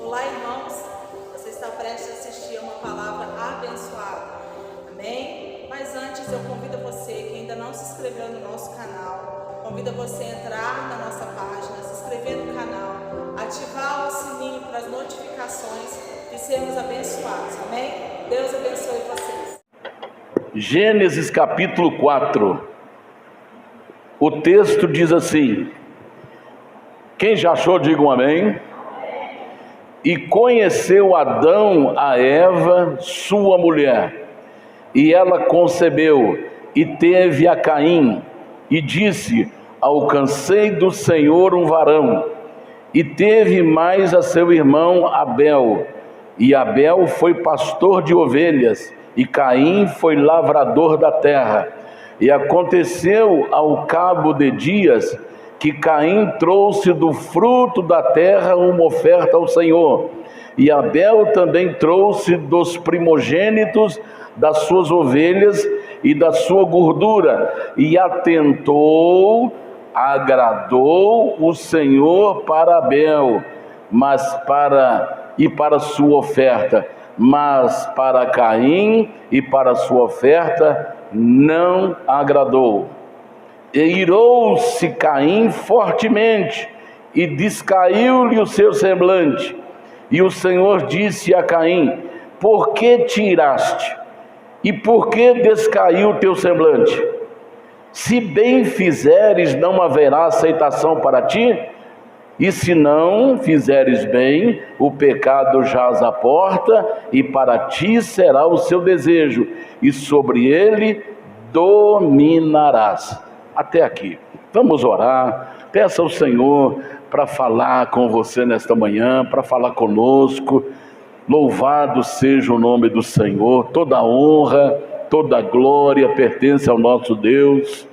Olá, irmãos, você está prestes a assistir a uma palavra abençoada, amém? Mas antes eu convido você que ainda não se inscreveu no nosso canal, convido você a entrar na nossa página, se inscrever no canal, ativar o sininho para as notificações de sermos abençoados, amém? Deus abençoe vocês. Gênesis capítulo 4, o texto diz assim: quem já achou, diga um amém. E conheceu Adão a Eva, sua mulher, e ela concebeu, e teve a Caim, e disse: alcancei do Senhor um varão. E teve mais a seu irmão Abel, e Abel foi pastor de ovelhas, e Caim foi lavrador da terra. E aconteceu ao cabo de dias, que Caim trouxe do fruto da terra uma oferta ao Senhor, e Abel também trouxe dos primogênitos das suas ovelhas e da sua gordura, e agradou o Senhor para Abel, para sua oferta, mas para Caim e para sua oferta não agradou. E irou-se Caim fortemente, e descaiu-lhe o seu semblante. E o Senhor disse a Caim: por que te iraste? E por que descaiu o teu semblante? Se bem fizeres, não haverá aceitação para ti? E se não fizeres bem, o pecado jaz à porta, e para ti será o seu desejo, e sobre ele dominarás. Até aqui. Vamos orar. Peça ao Senhor para falar com você nesta manhã, para falar conosco. Louvado seja o nome do Senhor. Toda honra, toda glória pertence ao nosso Deus.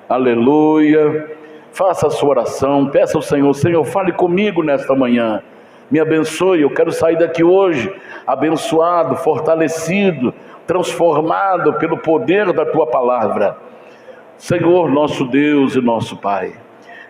Aleluia. Faça a sua oração. Peça ao Senhor: Senhor, fale comigo nesta manhã. Me abençoe. Eu quero sair daqui hoje abençoado, fortalecido, transformado pelo poder da Tua palavra. Senhor, nosso Deus e nosso Pai,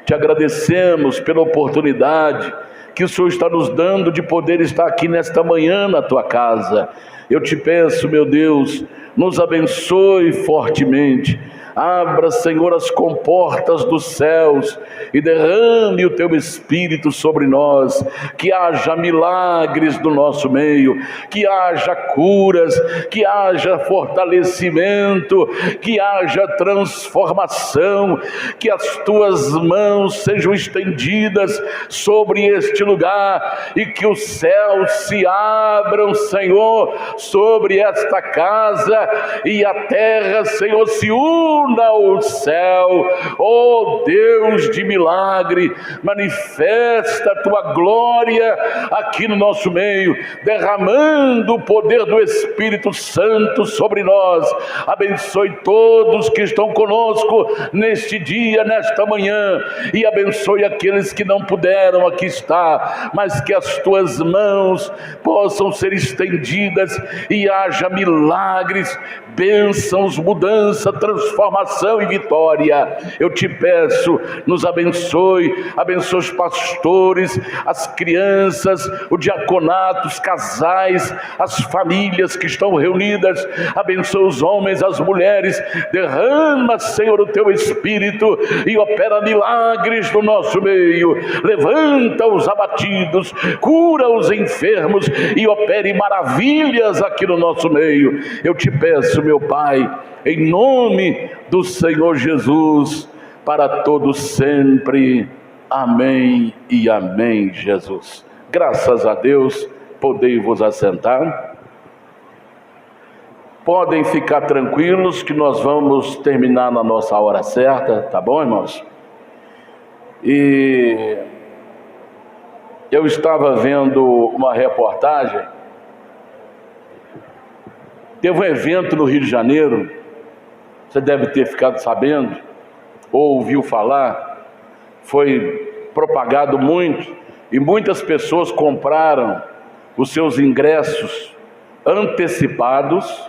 te agradecemos pela oportunidade que o Senhor está nos dando de poder estar aqui nesta manhã na Tua casa. Eu te peço, meu Deus, nos abençoe fortemente. Abra, Senhor, as comportas dos céus e derrame o Teu Espírito sobre nós, que haja milagres no nosso meio, que haja curas, que haja fortalecimento, que haja transformação, que as Tuas mãos sejam estendidas sobre este lugar e que os céus se abram, Senhor, sobre esta casa e a terra, Senhor, se una ao céu. Oh Deus de milagre, manifesta a Tua glória aqui no nosso meio, derramando o poder do Espírito Santo sobre nós. Abençoe todos que estão conosco neste dia, nesta manhã, e abençoe aqueles que não puderam aqui estar, mas que as Tuas mãos possam ser estendidas e haja milagres, bênçãos, mudança, transformação e vitória. Eu te peço, nos abençoe, abençoe os pastores, as crianças, o diaconato, os casais, as famílias que estão reunidas. Abençoe os homens, as mulheres. Derrama, Senhor, o Teu Espírito e opera milagres no nosso meio. Levanta os abatidos, cura os enfermos e opere maravilhas aqui no nosso meio. Eu te peço, meu Pai, em nome do Senhor Jesus, para todos sempre. Amém e amém, Jesus. Graças a Deus. Podei vos assentar. Podem ficar tranquilos que nós vamos terminar na nossa hora certa, tá bom, irmãos? E eu estava vendo uma reportagem. Teve um evento no Rio de Janeiro, você deve ter ficado sabendo, ou ouviu falar, foi propagado muito, e muitas pessoas compraram os seus ingressos antecipados.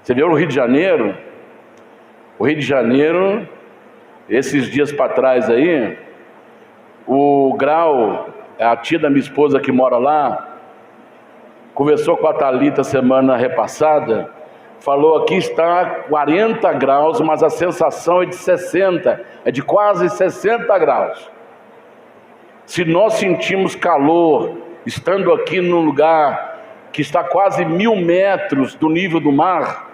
Você viu o Rio de Janeiro? O Rio de Janeiro, esses dias para trás aí, o grau a tia da minha esposa que mora lá, conversou com a Thalita semana repassada, falou aqui está 40 graus, mas a sensação é de 60, é de quase 60 graus. Se nós sentimos calor, estando aqui num lugar que está quase 1000 metros do nível do mar,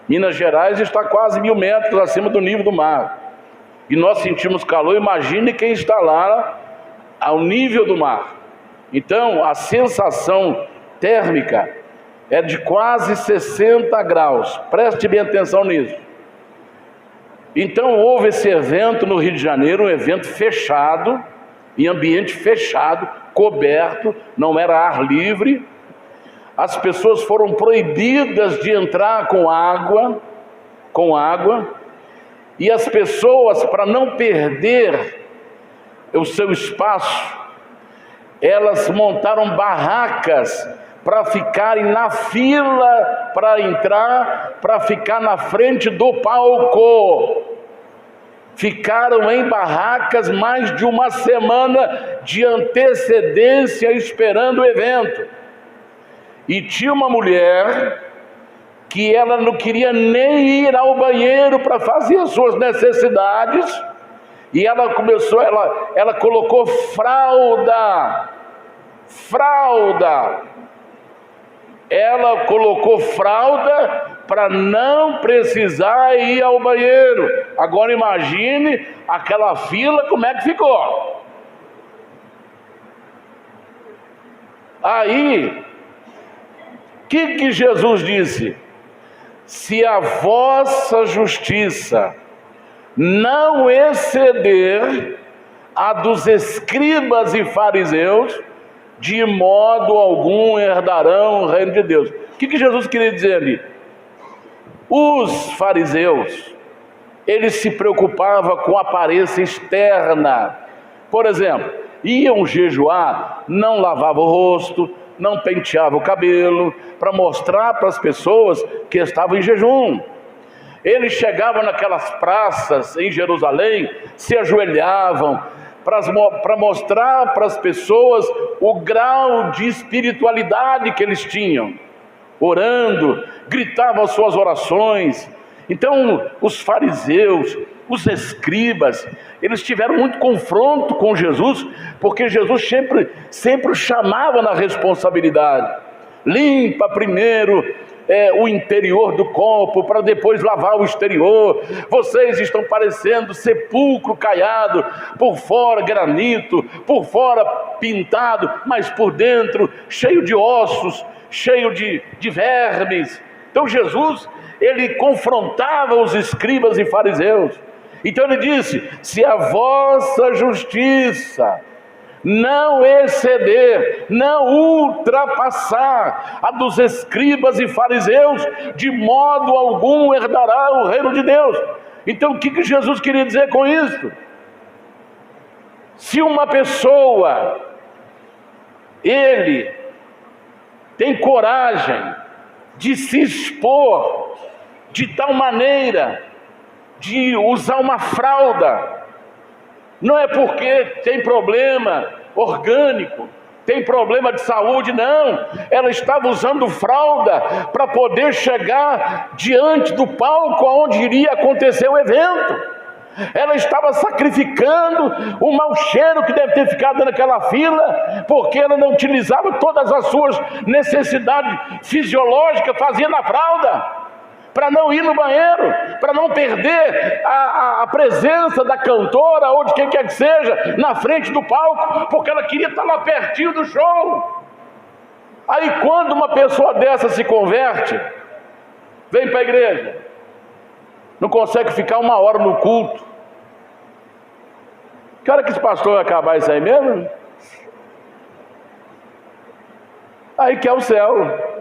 Minas Gerais está quase 1000 metros acima do nível do mar, e nós sentimos calor, imagine quem está lá ao nível do mar. Então a sensação térmica é de quase 60 graus, preste bem atenção nisso. Então houve esse evento no Rio de Janeiro, um evento fechado, em ambiente fechado, coberto, não era ar livre. As pessoas foram proibidas de entrar com água, e as pessoas, para não perder o seu espaço, elas montaram barracas para ficarem na fila para entrar, para ficar na frente do palco. Ficaram em barracas mais de uma semana de antecedência esperando o evento. E tinha uma mulher que ela não queria nem ir ao banheiro para fazer as suas necessidades, e ela colocou fralda. Ela colocou fralda para não precisar ir ao banheiro. Agora imagine aquela fila, como é que ficou. Aí, o que Jesus disse? Se a vossa justiça não exceder a dos escribas e fariseus, de modo algum herdarão o reino de Deus. O que Jesus queria dizer ali? Os fariseus, eles se preocupavam com a aparência externa. Por exemplo, iam jejuar, não lavavam o rosto, não penteavam o cabelo, para mostrar para as pessoas que estavam em jejum. Eles chegavam naquelas praças em Jerusalém, se ajoelhavam, para mostrar para as pessoas o grau de espiritualidade que eles tinham, orando, gritavam as suas orações. Então os fariseus, os escribas, eles tiveram muito confronto com Jesus, porque Jesus sempre chamava na responsabilidade. Limpa primeiro o interior do copo, para depois lavar o exterior. Vocês estão parecendo sepulcro caiado, por fora granito, por fora pintado, mas por dentro cheio de ossos, cheio de vermes. Então Jesus, ele confrontava os escribas e fariseus. Então ele disse: se a vossa justiça não exceder, não ultrapassar a dos escribas e fariseus, de modo algum herdará o reino de Deus. Então o que Jesus queria dizer com isso? Se uma pessoa, ele tem coragem de se expor de tal maneira, de usar uma fralda, não é porque tem problema orgânico, tem problema de saúde, não. Ela estava usando fralda para poder chegar diante do palco onde iria acontecer o evento. Ela estava sacrificando o mau cheiro que deve ter ficado naquela fila, porque ela não utilizava todas as suas necessidades fisiológicas, fazia na fralda, para não ir no banheiro, para não perder a presença da cantora ou de quem quer que seja na frente do palco, porque ela queria estar lá pertinho do show. Aí quando uma pessoa dessa se converte, vem para a igreja, não consegue ficar uma hora no culto. Que hora que esse pastor vai acabar isso aí mesmo? Aí quer o céu.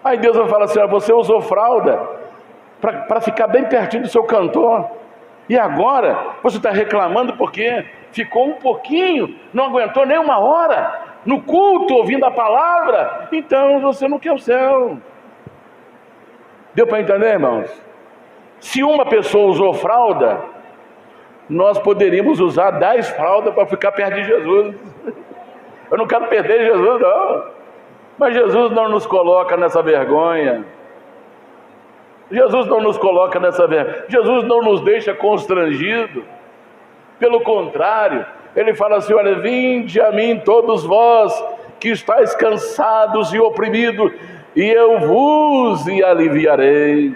Aí Deus vai falar assim: você usou fralda para ficar bem pertinho do seu cantor, e agora você está reclamando porque ficou um pouquinho, não aguentou nem uma hora no culto ouvindo a palavra, então você não quer o céu. Deu para entender, irmãos? Se uma pessoa usou fralda, nós poderíamos usar 10 fraldas para ficar perto de Jesus. Eu não quero perder Jesus, não. Mas Jesus não nos coloca nessa vergonha. Jesus não nos coloca nessa vergonha. Jesus não nos deixa constrangido. Pelo contrário, Ele fala assim: olha, vinde a mim todos vós que estáis cansados e oprimidos, e eu vos aliviarei.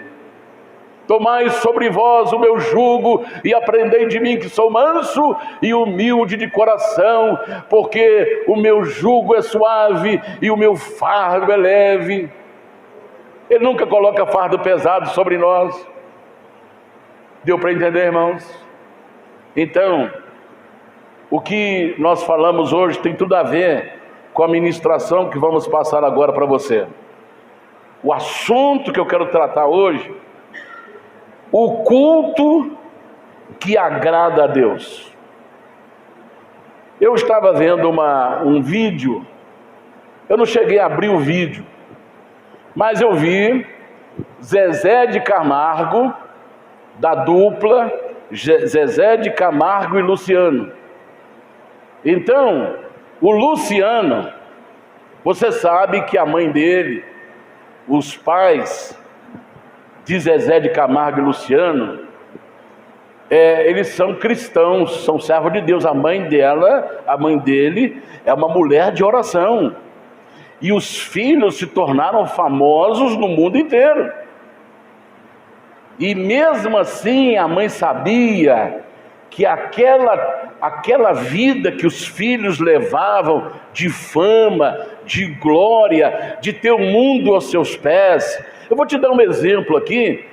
Tomai sobre vós o meu jugo e aprendei de mim, que sou manso e humilde de coração, porque o meu jugo é suave e o meu fardo é leve. Ele nunca coloca fardo pesado sobre nós. Deu para entender, irmãos? Então, o que nós falamos hoje tem tudo a ver com a ministração que vamos passar agora para você. O assunto que eu quero tratar hoje: o culto que agrada a Deus. Eu estava vendo um vídeo, eu não cheguei a abrir o vídeo, mas eu vi Zezé de Camargo, da dupla Zezé de Camargo e Luciano. Então, o Luciano, você sabe que a mãe dele, os pais de Zezé de Camargo e Luciano, eles são cristãos, são servos de Deus. A mãe dele é uma mulher de oração, e os filhos se tornaram famosos no mundo inteiro. E mesmo assim a mãe sabia que aquela vida que os filhos levavam, de fama, de glória, de ter o mundo aos seus pés. Eu vou te dar um exemplo aqui.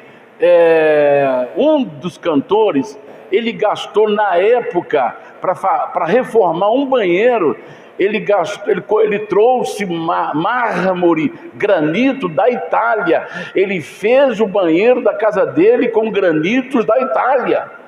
Um dos cantores, ele gastou na época, para reformar um banheiro, ele trouxe mármore, granito da Itália. Ele fez o banheiro da casa dele com granitos da Itália.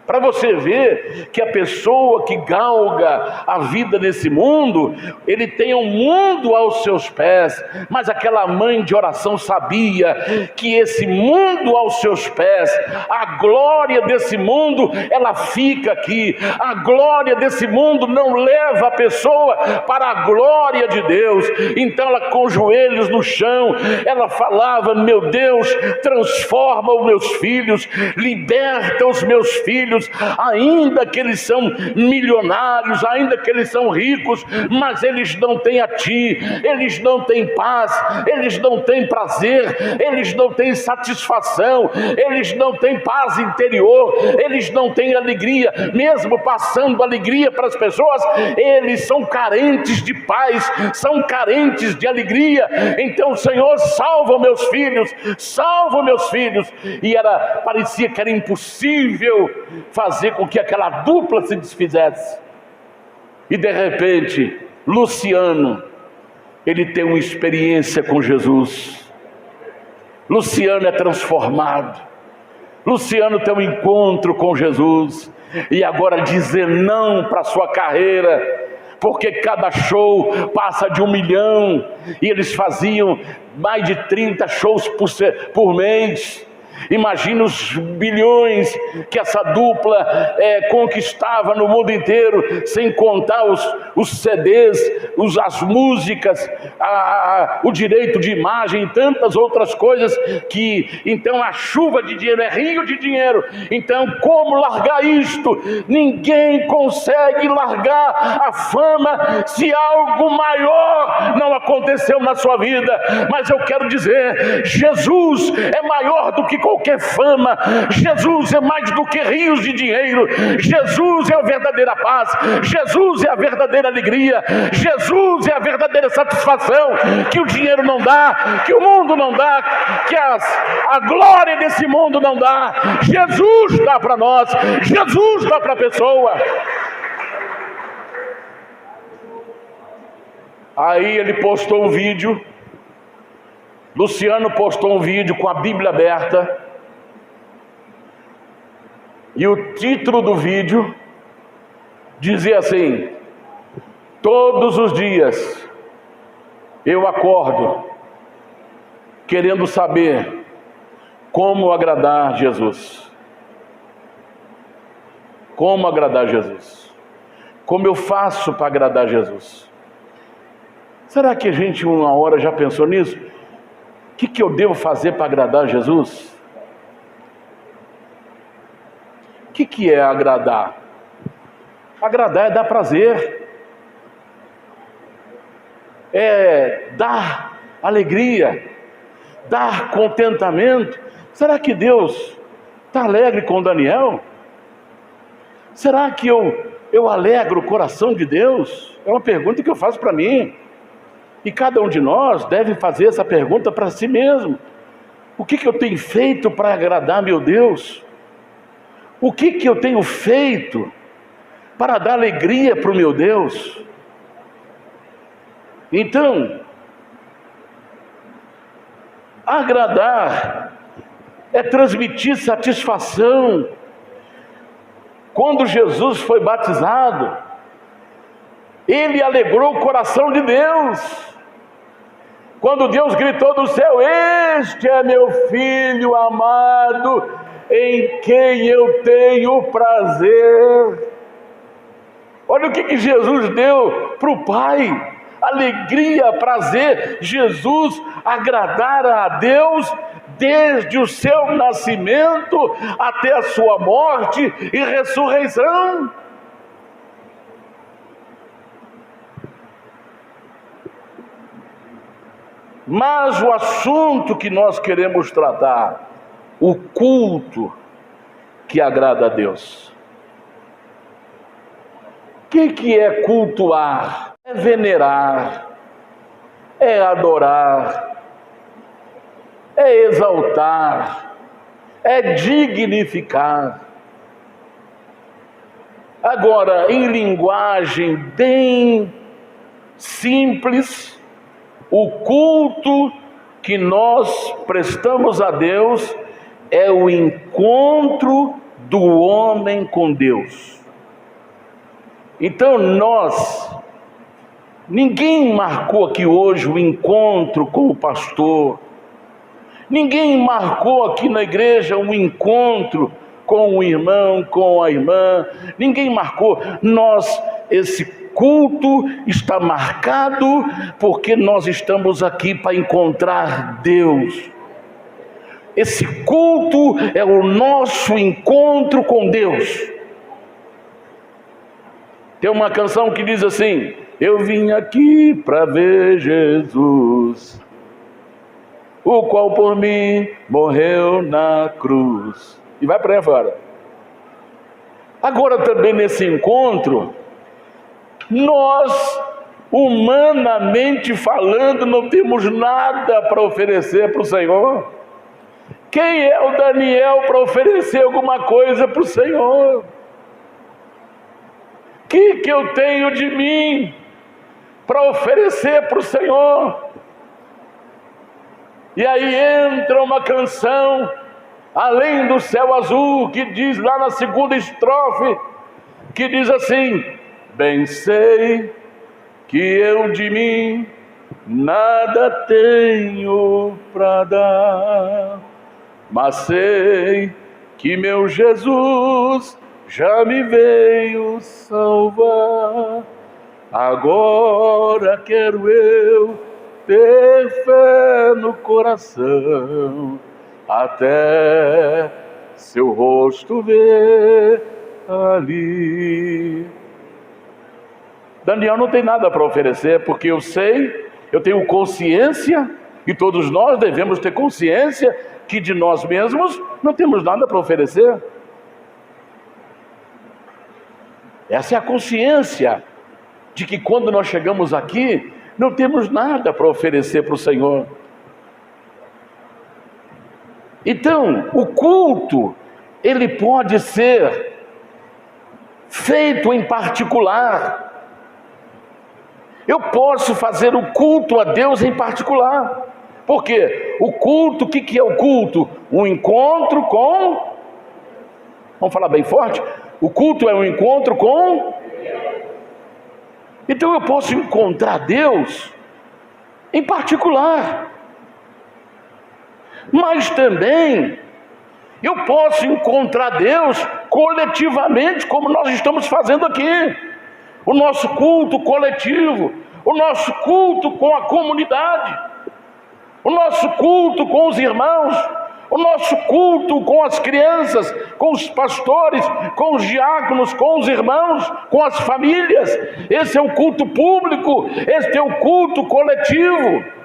Para você ver que a pessoa que galga a vida nesse mundo, ele tem um mundo aos seus pés. Mas aquela mãe de oração sabia que esse mundo aos seus pés, a glória desse mundo, ela fica aqui. A glória desse mundo não leva a pessoa para a glória de Deus. Então ela, com os joelhos no chão, ela falava: meu Deus, transforma os meus filhos, liberta os meus filhos, ainda que eles são milionários, ainda que eles são ricos, mas eles não têm a Ti, eles não têm paz, eles não têm prazer, eles não têm satisfação, eles não têm paz interior, eles não têm alegria. Mesmo passando alegria para as pessoas, eles são carentes de paz, são carentes de alegria. Então, Senhor, salva meus filhos, salva meus filhos. E parecia que era impossível fazer com que aquela dupla se desfizesse. E de repente, Luciano, ele tem uma experiência com Jesus. Luciano é transformado. Luciano tem um encontro com Jesus. E agora dizer não para a sua carreira, porque cada show passa de 1 milhão, e eles faziam mais de 30 shows por mês. Imagina os bilhões que essa dupla conquistava no mundo inteiro, sem contar os CDs, as músicas, o direito de imagem e tantas outras coisas. Então a chuva de dinheiro é rio de dinheiro. Então, como largar isto? Ninguém consegue largar a fama se algo maior não aconteceu na sua vida. Mas eu quero dizer, Jesus é maior do que qualquer fama. Jesus é mais do que rios de dinheiro. Jesus é a verdadeira paz. Jesus é a verdadeira alegria. Jesus é a verdadeira satisfação que o dinheiro não dá, que o mundo não dá, que a glória desse mundo não dá. Jesus dá para nós. Jesus dá para a pessoa. Aí ele postou um vídeo. Luciano postou um vídeo com a Bíblia aberta. E o título do vídeo dizia assim: todos os dias eu acordo querendo saber como agradar Jesus. Como agradar Jesus? como eu faço para agradar Jesus? Será que a gente uma hora já pensou nisso? O que eu devo fazer para agradar Jesus? O que é agradar? Agradar é dar prazer, é dar alegria, dar contentamento. Será que Deus está alegre com Daniel? Será que eu alegro o coração de Deus? É uma pergunta que eu faço para mim. E cada um de nós deve fazer essa pergunta para si mesmo. O que eu tenho feito para agradar meu Deus? O que eu tenho feito para dar alegria para o meu Deus? Então, agradar é transmitir satisfação. Quando Jesus foi batizado, ele alegrou o coração de Deus. Quando Deus gritou do céu: este é meu filho amado, em quem eu tenho prazer. Olha o que Jesus deu para o Pai: alegria, prazer. Jesus agradara a Deus desde o seu nascimento até a sua morte e ressurreição. Mas o assunto que nós queremos tratar, o culto que agrada a Deus. O que é cultuar? É venerar, é adorar, é exaltar, é dignificar. Agora, em linguagem bem simples, o culto que nós prestamos a Deus é o encontro do homem com Deus. Então ninguém marcou aqui hoje o encontro com o pastor, ninguém marcou aqui na igreja um encontro com o irmão, com a irmã, ninguém marcou. Esse culto está marcado porque nós estamos aqui para encontrar Deus. Esse culto é o nosso encontro com Deus. Tem uma canção que diz assim: eu vim aqui para ver Jesus, o qual por mim morreu na cruz. E vai para aí fora. Agora também nesse encontro, nós, humanamente falando, não temos nada para oferecer para o Senhor. Quem é o Daniel para oferecer alguma coisa para o Senhor? O que eu tenho de mim para oferecer para o Senhor? E aí entra uma canção, Além do Céu Azul, que diz lá na segunda estrofe, que diz assim: bem sei que eu de mim nada tenho para dar, mas sei que meu Jesus já me veio salvar. Agora quero eu ter fé no coração, até seu rosto ver ali. Daniel não tem nada para oferecer, porque eu tenho consciência, e todos nós devemos ter consciência, que de nós mesmos não temos nada para oferecer. Essa é a consciência de que quando nós chegamos aqui, não temos nada para oferecer para o Senhor. Então, o culto, ele pode ser feito em particular. Eu posso fazer o culto a Deus em particular. Por quê? O culto, o que é o culto? Um encontro com... Vamos falar bem forte? O culto é um encontro com... Então eu posso encontrar Deus em particular. Mas também eu posso encontrar Deus coletivamente, como nós estamos fazendo aqui. o nosso culto coletivo, o nosso culto com a comunidade, o nosso culto com os irmãos, o nosso culto com as crianças, com os pastores, com os diáconos, com os irmãos, com as famílias. Esse é o culto público, esse é o culto coletivo.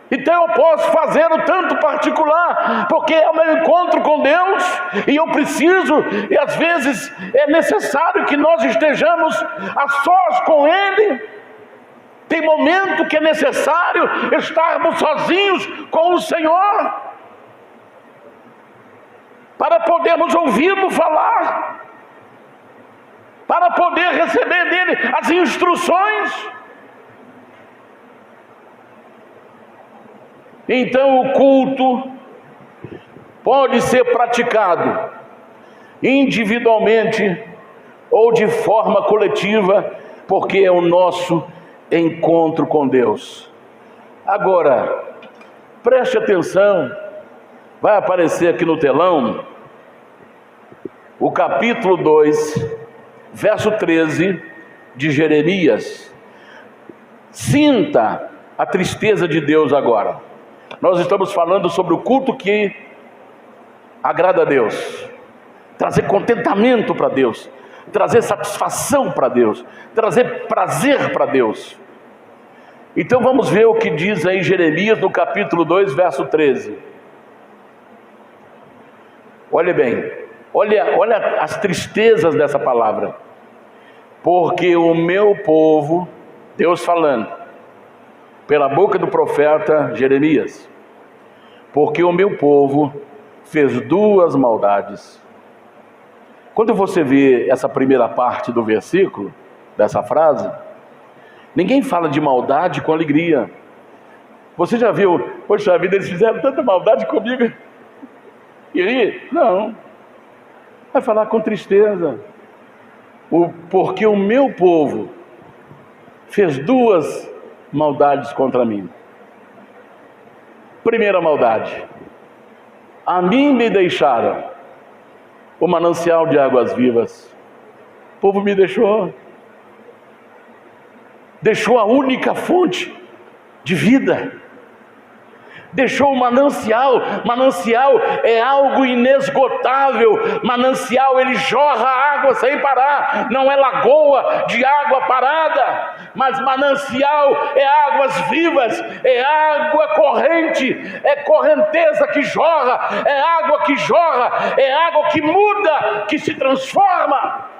Então eu posso fazer o tanto particular, porque é o meu encontro com Deus, e eu preciso, e às vezes é necessário que nós estejamos a sós com Ele. Tem momento que é necessário estarmos sozinhos com o Senhor, para podermos ouvi-lo falar, para poder receber dele as instruções. Então o culto pode ser praticado individualmente ou de forma coletiva, porque é o nosso encontro com Deus. Agora, preste atenção, vai aparecer aqui no telão o capítulo 2, verso 13 de Jeremias. Sinta a tristeza de Deus agora. Nós estamos falando sobre o culto que agrada a Deus, trazer contentamento para Deus, trazer satisfação para Deus, trazer prazer para Deus. Então vamos ver o que diz aí Jeremias no capítulo 2, verso 13. Olha bem, olha as tristezas dessa palavra. Porque o meu povo, Deus falando, pela boca do profeta Jeremias, porque o meu povo fez duas maldades. Quando você vê essa primeira parte do versículo, dessa frase, ninguém fala de maldade com alegria. Você já viu, poxa vida, eles fizeram tanta maldade comigo e ri? Não, vai falar com tristeza. Porque o meu povo fez duas maldades contra mim. Primeira maldade: a mim me deixaram o manancial de águas vivas. O povo me deixou a única fonte de vida, deixou o manancial. Manancial é algo inesgotável. Manancial, ele jorra água sem parar, não é lagoa de água parada, mas manancial é águas vivas, é água corrente, é correnteza que jorra, é água que jorra, é água que muda, que se transforma.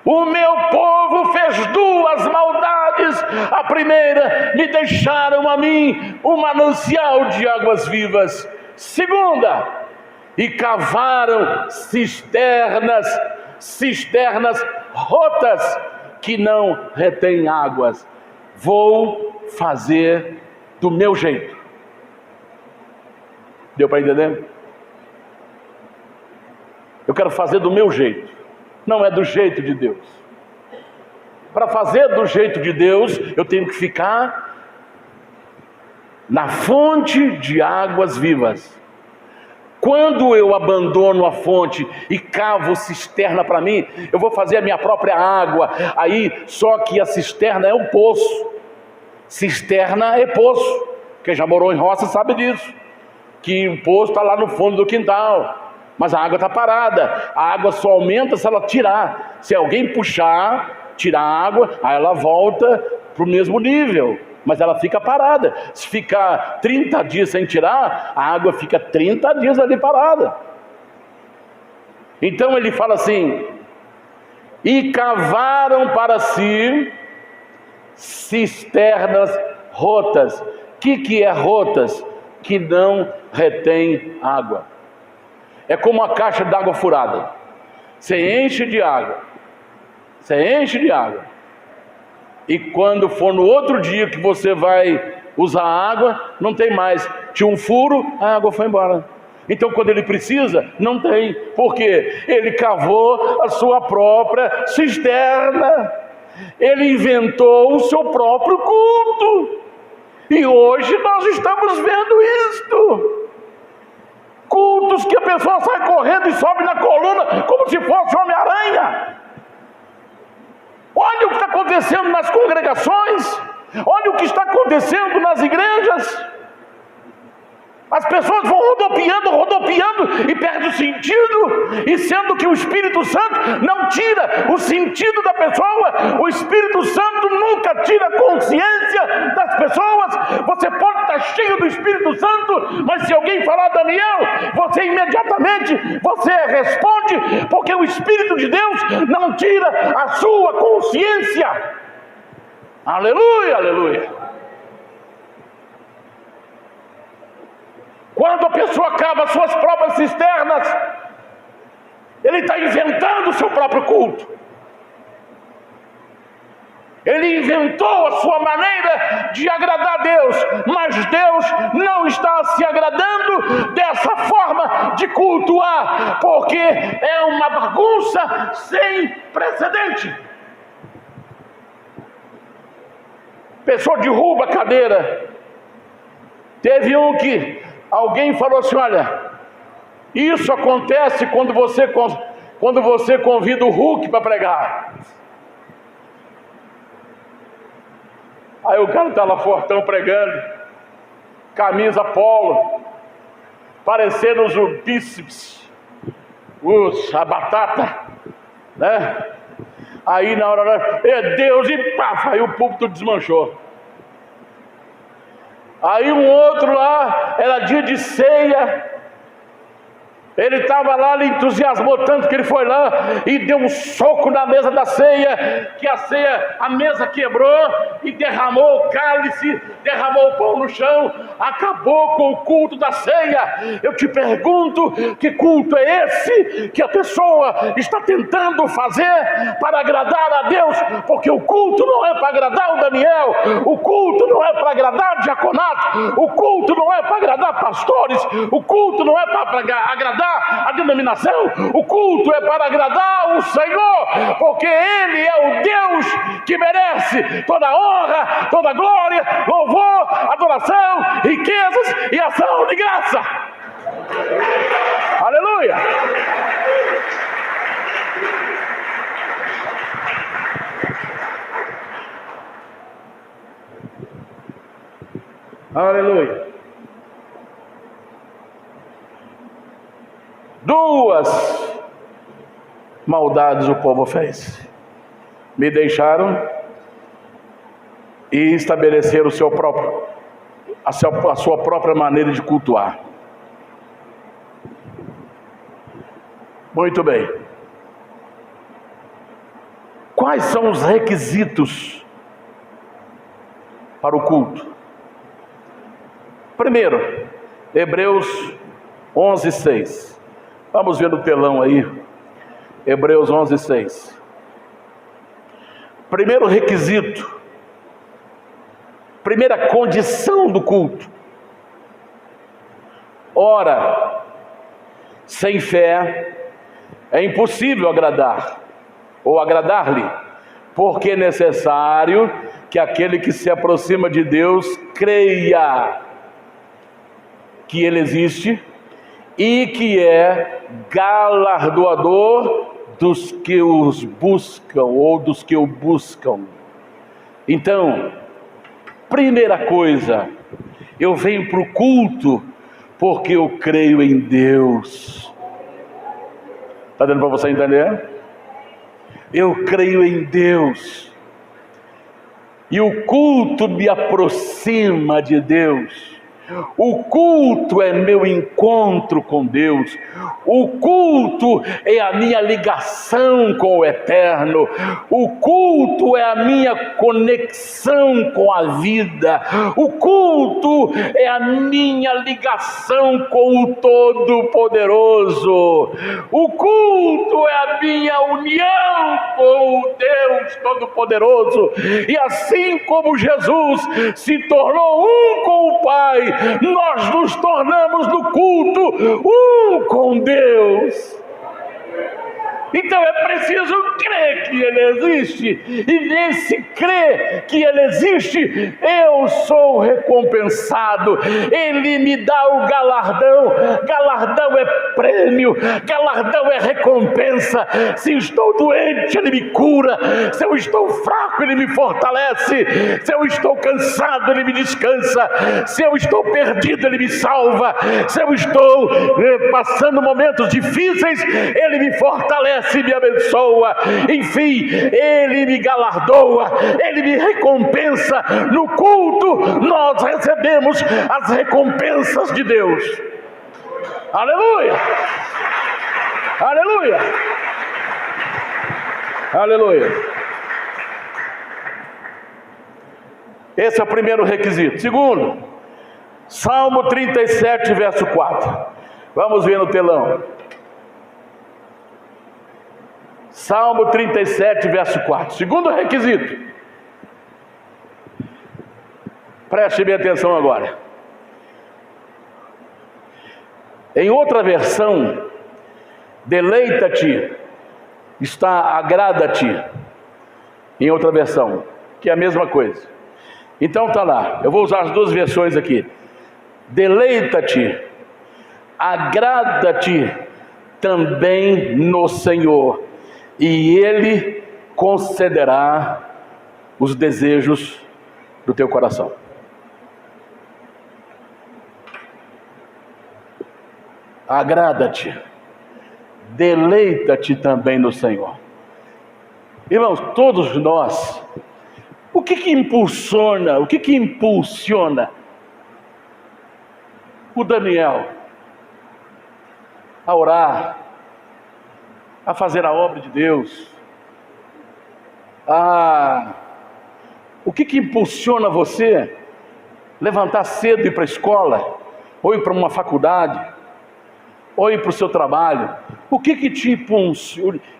O meu povo fez duas maldades. A primeira, me deixaram a mim um manancial de águas vivas. Segunda, e cavaram cisternas rotas que não retêm águas. Vou fazer do meu jeito. Deu para entender? Eu quero fazer do meu jeito. Não é do jeito de Deus. Para fazer do jeito de Deus, eu tenho que ficar na fonte de águas vivas. Quando eu abandono a fonte e cavo cisterna para mim, eu vou fazer a minha própria água. Aí, só que a cisterna é um poço. Cisterna é poço. Quem já morou em roça sabe disso. Que o poço está lá no fundo do quintal. Mas a água está parada. A água só aumenta se ela tirar. Se alguém puxar, tirar a água, aí ela volta para o mesmo nível. Mas ela fica parada. Se ficar 30 dias sem tirar, a água fica 30 dias ali parada. Então ele fala assim: e cavaram para si cisternas rotas. O que é rotas? Que não retém água. É como uma caixa d'água furada. Você enche de água. E quando for no outro dia que você vai usar a água, não tem mais. Tinha um furo, a água foi embora. Então quando ele precisa, não tem. Por quê? Ele cavou a sua própria cisterna. Ele inventou o seu próprio culto. E hoje nós estamos vendo isto. Cultos que a pessoa sai correndo e sobe na coluna como se fosse Homem-Aranha. Olha o que está acontecendo nas congregações. Olha o que está acontecendo nas igrejas. As pessoas vão rodopiando e perdem o sentido, e sendo que o Espírito Santo não tira o sentido da pessoa, o Espírito Santo nunca tira a consciência das pessoas. Você pode estar cheio do Espírito Santo, mas se alguém falar Daniel, você imediatamente responde, porque o Espírito de Deus não tira a sua consciência. Aleluia, aleluia. Quando a pessoa cava suas próprias cisternas, ele está inventando o seu próprio culto. Ele inventou a sua maneira de agradar a Deus, mas Deus não está se agradando dessa forma de cultuar, porque é uma bagunça sem precedente. Pessoa derruba a cadeira. Teve um que alguém falou assim: olha, isso acontece quando você convida o Hulk para pregar. Aí o cara está lá fortão pregando, camisa polo, parecendo os bíceps, a batata, né? Aí na hora, é Deus, e pá, aí o púlpito desmanchou. Aí um outro lá, era dia de ceia, ele estava lá, ele entusiasmou tanto que ele foi lá e deu um soco na mesa da ceia, que a mesa quebrou e derramou o cálice, derramou o pão no chão, acabou com o culto da ceia. Eu te pergunto, que culto é esse que a pessoa está tentando fazer para agradar a Deus? Porque o culto não é para agradar o Daniel, o culto não é para agradar o diaconato, o culto não é para agradar pastores, o culto não é para agradar a denominação, o culto é para agradar o Senhor, porque Ele é o Deus que merece toda honra, toda glória, louvor, adoração, riquezas e ação de graça. Aleluia! Aleluia! Duas maldades o povo fez: me deixaram e estabeleceram a sua própria maneira de cultuar. Muito bem. Quais são os requisitos para o culto? Primeiro, Hebreus 11:6. Vamos ver no telão aí, Hebreus 11:6. Primeiro requisito, primeira condição do culto: ora, sem fé é impossível agradar ou agradar-lhe, porque é necessário que aquele que se aproxima de Deus creia que Ele existe e que é galardoador dos que os buscam ou dos que o buscam. Então, primeira coisa, eu venho para o culto porque eu creio em Deus. Está dando para você entender? Eu creio em Deus, e o culto me aproxima de Deus. O culto é meu encontro com Deus. O culto é a minha ligação com o Eterno. O culto é a minha conexão com a vida. O culto é a minha ligação com o Todo-Poderoso. O culto é a minha união com o Deus Todo-Poderoso. E assim como Jesus se tornou um com o Pai, nós nos tornamos no culto um com Deus. Então é preciso crê que Ele existe, e nesse crer que Ele existe, eu sou recompensado. Ele me dá o galardão. Galardão é prêmio, galardão é recompensa. Se estou doente, Ele me cura. Se eu estou fraco, Ele me fortalece. Se eu estou cansado, Ele me descansa. Se eu estou perdido, Ele me salva. Se eu estou passando momentos difíceis, Ele me fortalece e me abençoa. Enfim, Ele me galardoa, Ele me recompensa. No culto nós recebemos as recompensas de Deus. Aleluia! Aleluia! Aleluia! Esse é o primeiro requisito. Segundo, Salmo 37, verso 4. Vamos ver no telão. Salmo 37, verso 4. Segundo requisito. Preste bem atenção agora. Em outra versão, deleita-te, está agrada-te. Em outra versão, que é a mesma coisa. Então está lá, eu vou usar as duas versões aqui. Deleita-te, agrada-te também no Senhor, e Ele concederá os desejos do teu coração. Agrada-te, deleita-te também no Senhor. Irmãos, todos nós, o que impulsiona o Daniel a orar, a fazer a obra de Deus? O que impulsiona você levantar cedo e ir para a escola, ou ir para uma faculdade, ou ir para o seu trabalho? O que te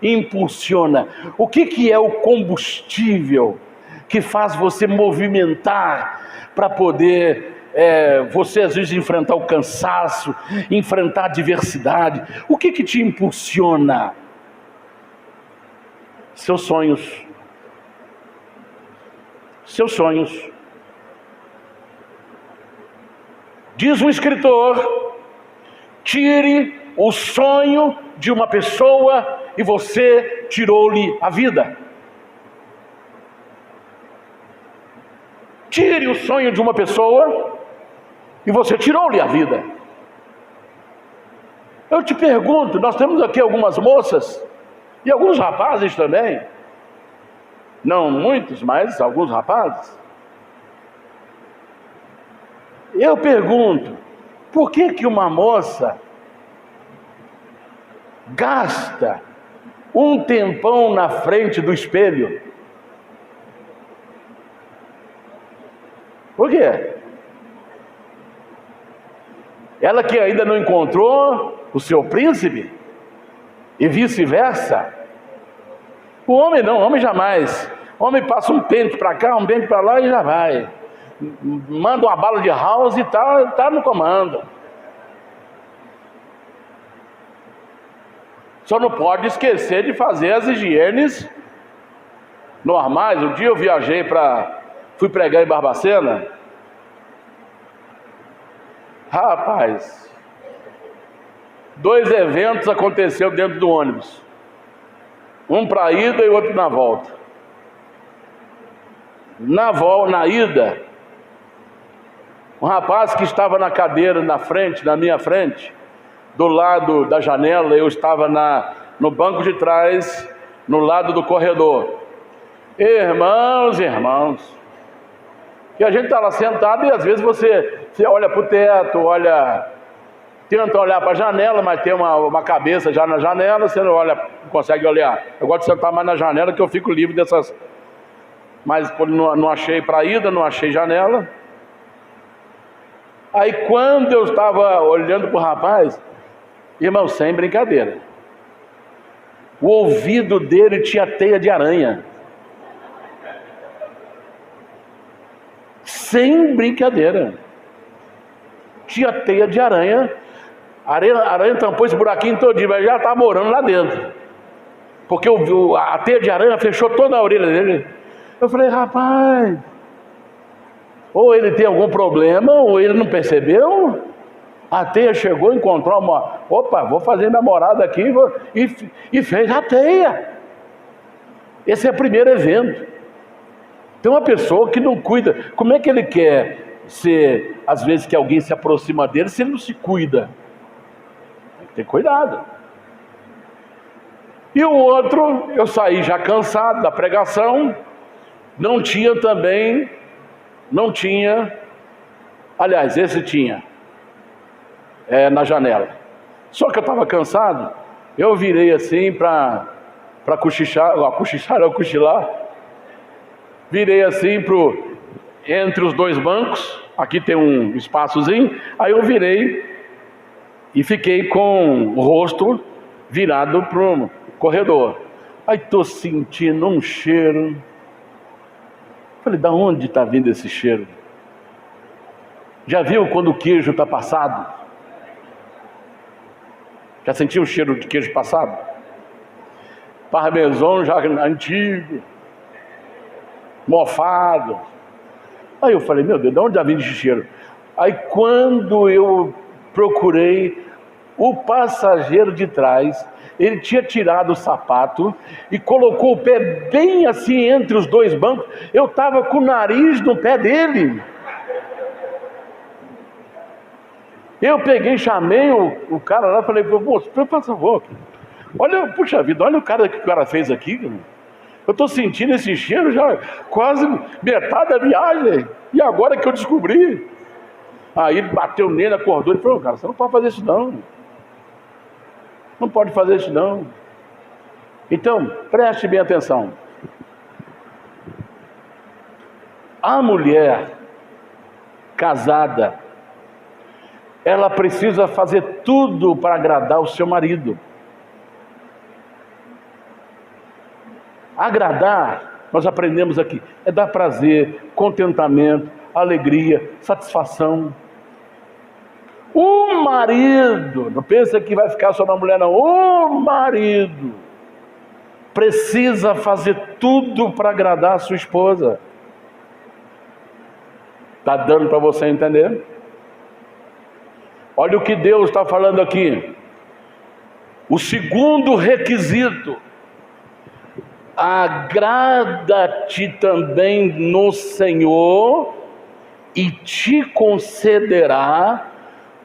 impulsiona? O que é o combustível que faz você movimentar para poder você às vezes enfrentar o cansaço, enfrentar a adversidade? O que te impulsiona? Seus sonhos. Seus sonhos. Diz um escritor: tire o sonho de uma pessoa e você tirou-lhe a vida. Tire o sonho de uma pessoa e você tirou-lhe a vida. Eu te pergunto, nós temos aqui algumas moças e alguns rapazes também, não muitos, mas alguns rapazes. Eu pergunto, por que uma moça gasta um tempão na frente do espelho? Por quê? Ela que ainda não encontrou o seu príncipe, e vice-versa. O homem não, o homem jamais. O homem passa um pente para cá, um pente para lá e já vai. Manda uma bala de house e tá no comando. Só não pode esquecer de fazer as higienes normais. Um dia eu viajei fui pregar em Barbacena. Rapaz, 2 eventos aconteceram dentro do ônibus. Um para a ida e outro na volta. Na ida, um rapaz que estava na cadeira na minha frente, do lado da janela, eu estava no banco de trás, no lado do corredor. Irmãos, que a gente está lá sentado e às vezes você olha para o teto, tenta olhar para a janela, mas tem uma cabeça já na janela, você não consegue olhar. Eu gosto de sentar mais na janela, que eu fico livre dessas. Mas não achei para a ida, não achei janela. Aí quando eu estava olhando para o rapaz, irmão, sem brincadeira, o ouvido dele tinha teia de aranha. Sem brincadeira. Tinha teia de aranha. A aranha tampou esse buraquinho todinho, mas já estava morando lá dentro. porque a teia de aranha fechou toda a orelha dele. Eu falei, rapaz, ou ele tem algum problema, ou ele não percebeu. A teia chegou, encontrou vou fazer minha morada aqui, e fez a teia. Esse é o primeiro evento. Tem uma pessoa que não cuida. Como é que ele quer ser, às vezes, que alguém se aproxima dele, se ele não se cuida? Tem que ter cuidado. E o outro, eu saí já cansado da pregação, não tinha, aliás, esse tinha, na janela. Só que eu estava cansado, eu virei assim para cochilar, virei assim entre os dois bancos, aqui tem um espaçozinho, aí eu virei e fiquei com o rosto virado para o corredor. Aí estou sentindo um cheiro. Falei, da onde está vindo esse cheiro? Já viu quando o queijo está passado? Já sentiu o cheiro de queijo passado? Parmesão já antigo, mofado. Aí eu falei, meu Deus, de onde está vindo esse cheiro? Aí quando eu procurei, o passageiro de trás, ele tinha tirado o sapato e colocou o pé bem assim entre os dois bancos. Eu estava com o nariz no pé dele. Eu peguei, chamei o cara lá, falei, moço, por favor, olha, puxa vida, olha o cara que o cara fez aqui. Eu estou sentindo esse cheiro já quase metade da viagem, e agora que eu descobri. Aí ele bateu nele, acordou e falou, cara, você não pode fazer isso não. Não pode fazer isso não. Então, preste bem atenção. A mulher casada, ela precisa fazer tudo para agradar o seu marido. Agradar, nós aprendemos aqui, é dar prazer, contentamento, alegria, satisfação. O marido, não pensa que vai ficar só na mulher não, o marido precisa fazer tudo para agradar a sua esposa. Está dando para você entender? Olha o que Deus está falando aqui. O segundo requisito: agrada-te também no Senhor e te concederá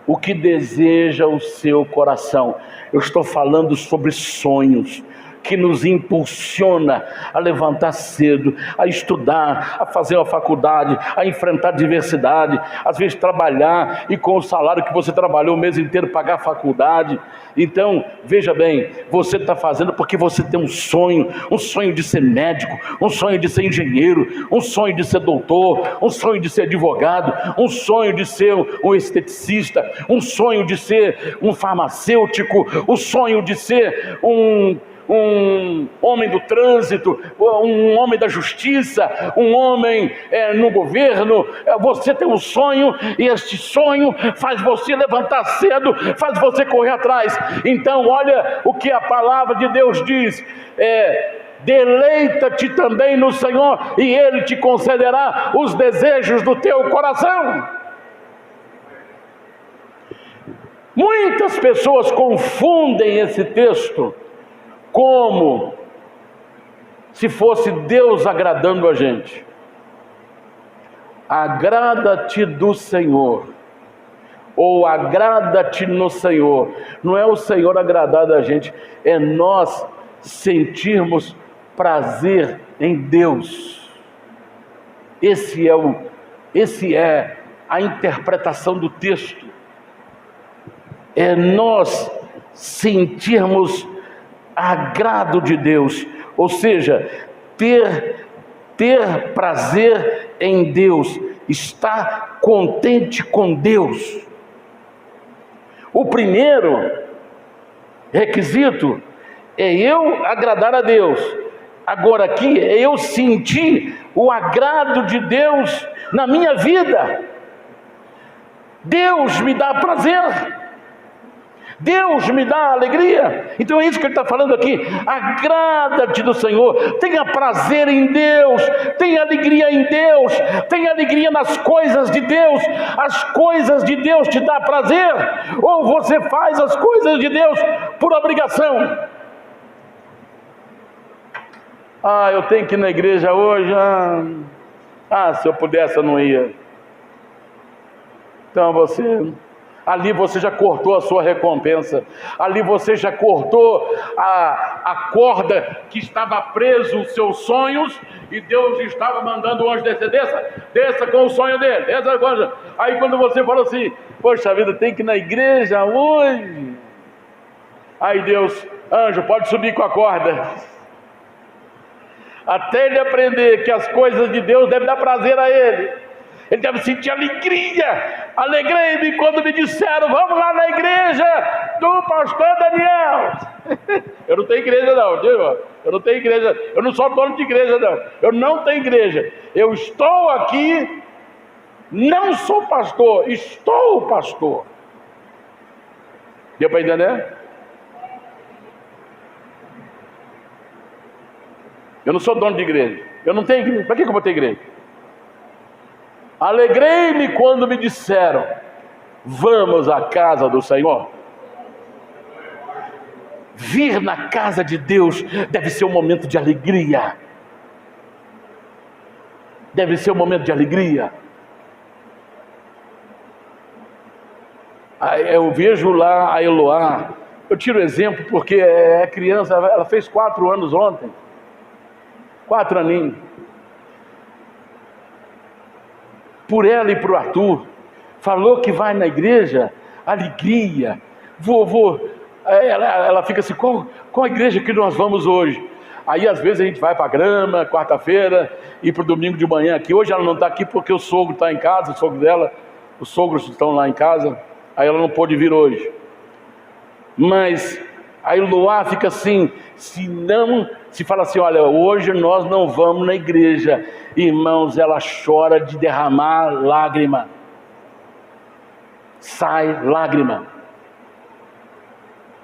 o que deseja o seu coração. Eu estou falando sobre sonhos que nos impulsiona a levantar cedo, a estudar, a fazer uma faculdade, a enfrentar diversidade, às vezes trabalhar e com o salário que você trabalhou o mês inteiro pagar a faculdade. Então, veja bem, você está fazendo porque você tem um sonho de ser médico, um sonho de ser engenheiro, um sonho de ser doutor, um sonho de ser advogado, um sonho de ser um esteticista, um sonho de ser um farmacêutico, um sonho de ser um homem do trânsito, um homem da justiça, um homem no governo. Você tem um sonho e este sonho faz você levantar cedo, faz você correr atrás. Então olha o que a palavra de Deus diz: deleita-te também no Senhor e Ele te concederá os desejos do teu coração. Muitas pessoas confundem esse texto como se fosse Deus agradando a gente. Agrada-te do Senhor, ou agrada-te no Senhor. Não é o Senhor agradar da gente, é nós sentirmos prazer em Deus. Esse é a interpretação do texto. É nós sentirmos agrado de Deus, ou seja, ter prazer em Deus, estar contente com Deus. O primeiro requisito é eu agradar a Deus. Agora aqui é eu sentir o agrado de Deus na minha vida. Deus me dá prazer. Deus me dá alegria. Então é isso que ele está falando aqui. Agrada-te do Senhor, tenha prazer em Deus, tenha alegria em Deus, tenha alegria nas coisas de Deus. As coisas de Deus te dá prazer, ou você faz as coisas de Deus por obrigação? Eu tenho que ir na igreja hoje. Se eu pudesse eu não ia. Então ali você já cortou a sua recompensa, ali você já cortou a corda que estava preso os seus sonhos, e Deus estava mandando o anjo descer, desça com o sonho dele, aí quando você fala assim, poxa vida, tem que ir na igreja hoje, aí Deus, anjo, pode subir com a corda, até ele aprender que as coisas de Deus devem dar prazer a ele. Ele deve sentir alegria. Alegrei-me quando me disseram, vamos lá na igreja do pastor Daniel. Eu não tenho igreja não, eu não tenho igreja, eu não sou dono de igreja não, eu não tenho igreja, eu estou aqui, não sou pastor, estou pastor. Deu para entender? Eu não sou dono de igreja, eu não tenho igreja, para que eu vou ter igreja? Alegrei-me quando me disseram, vamos à casa do Senhor. Vir na casa de Deus deve ser um momento de alegria. Deve ser um momento de alegria. Eu vejo lá a Eloá, eu tiro exemplo porque é criança, ela fez 4 anos ontem, 4 aninhos. Por ela e para o Arthur, falou que vai na igreja, alegria, vovô, ela fica assim, qual a igreja que nós vamos hoje? Aí às vezes a gente vai para a grama, quarta-feira, e para o domingo de manhã aqui. Hoje ela não está aqui porque o sogro está em casa, o sogro dela, os sogros estão lá em casa, aí ela não pôde vir hoje. Mas a Eloá fica assim, se fala assim, olha, hoje nós não vamos na igreja, irmãos, ela chora de derramar lágrima, sai lágrima,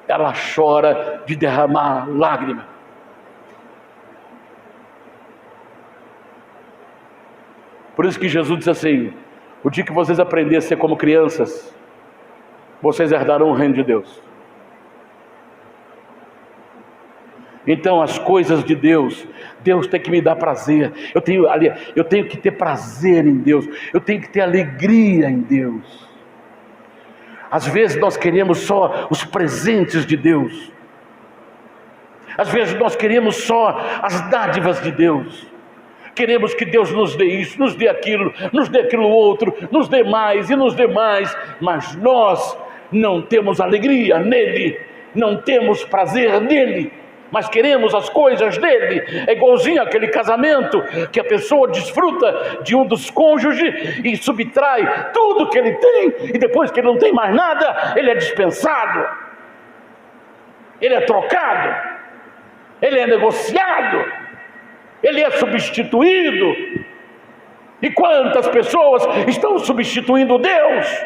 ela chora de derramar lágrima. Por isso que Jesus disse assim, o dia que vocês aprenderem a ser como crianças, vocês herdarão o reino de Deus. Então as coisas de Deus, Deus tem que me dar prazer, eu tenho que ter prazer em Deus, eu tenho que ter alegria em Deus. Às vezes nós queremos só os presentes de Deus, às vezes nós queremos só as dádivas de Deus, queremos que Deus nos dê isso, nos dê aquilo outro, nos dê mais e nos dê mais, mas nós não temos alegria nele, não temos prazer nele, mas queremos as coisas dele. É igualzinho aquele casamento que a pessoa desfruta de um dos cônjuges e subtrai tudo que ele tem, e depois que ele não tem mais nada, ele é dispensado, ele é trocado, ele é negociado, ele é substituído. E quantas pessoas estão substituindo Deus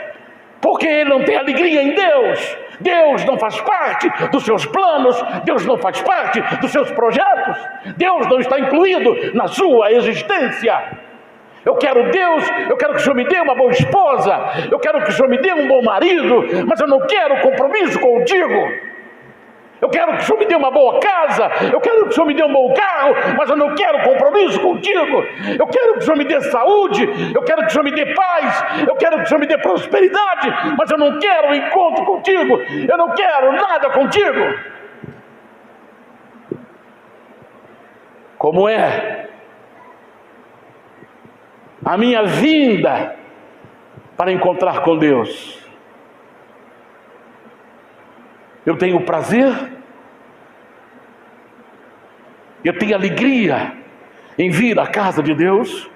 porque ele não tem alegria em Deus? Deus não faz parte dos seus planos, Deus não faz parte dos seus projetos, Deus não está incluído na sua existência. Eu quero Deus, eu quero que o Senhor me dê uma boa esposa, eu quero que o Senhor me dê um bom marido, mas eu não quero compromisso contigo. Eu quero que o Senhor me dê uma boa casa, eu quero que o Senhor me dê um bom carro, mas eu não quero compromisso contigo. Eu quero que o Senhor me dê saúde, eu quero que o Senhor me dê paz, eu quero que o Senhor me dê prosperidade, mas eu não quero um encontro contigo, eu não quero nada contigo. Como é a minha vinda para encontrar com Deus? Eu tenho prazer, eu tenho alegria em vir à casa de Deus.